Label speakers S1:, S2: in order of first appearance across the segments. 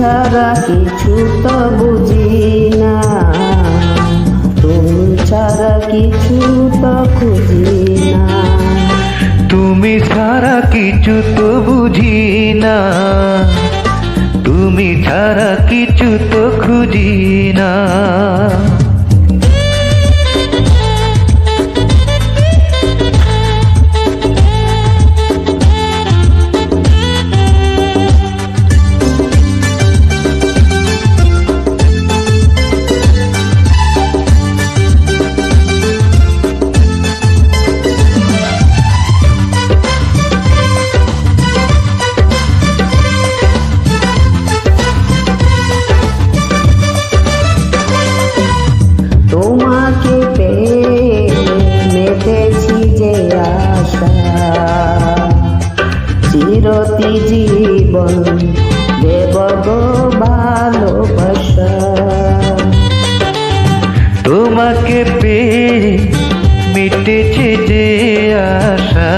S1: ছাড়া কিছু তো বুঝি না, তুমি ছাড়া কিছু তো খুঁজি না।
S2: তুমি ছাড়া কিছু তো বুঝি না, তুমি ছাড়া কিছু তো খুঁজি না।
S1: তোমাকে পেয়ে মেতেছি যে আশা, চিরতি জীবন দেব গো ভালোবাসা।
S2: তোমাকে পেয়ে মিটেছে যে আশা,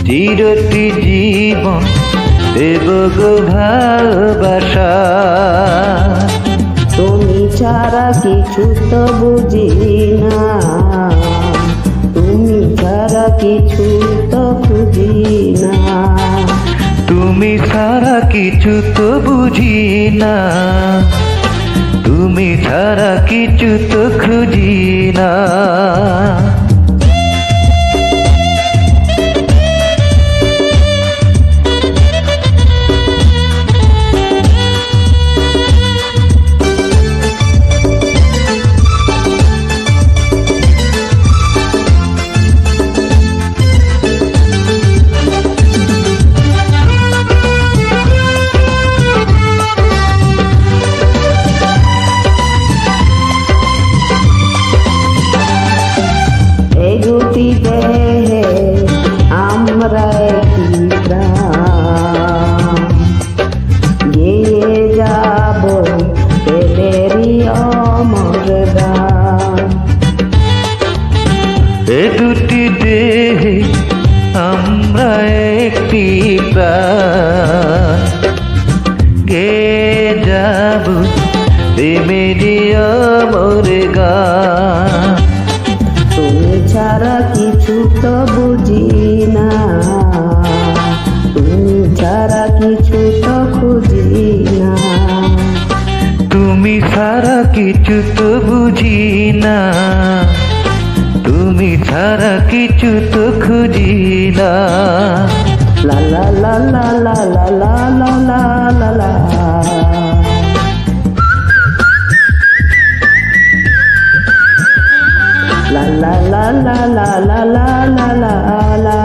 S2: চিরটি জীবন দেব গো ভালোবাসা।
S1: তুমি ছাড়া কিছু তো বুঝি না, তুমি ছাড়া কিছু তো খুঁজি না।
S2: তুমি ছাড়া কিছু তো বুঝি না, তুমি ছাড়া কিছু তো খুঁজি না।
S1: দুটি দেহে আমরা একটি প্রাণ, গিয়ে যাব প্রেমেরই অমর গান।
S2: এ দুটি দেহে আমরা একটি প্রাণ, গেয়ে যাব প্রেমেরই অমর গান।
S1: তুমি ছাড়া কিছু তো বুঝি না, তুমি ছাড়া কিছু তো খুঁজি না।
S2: তুমি ছাড়া কিছু তো বুঝি না, তুমি ছাড়া কিছু তো খুঁজি না।
S1: লা লা লা লা লা লা লা লা লা লা লা। La la la la la la la la la la.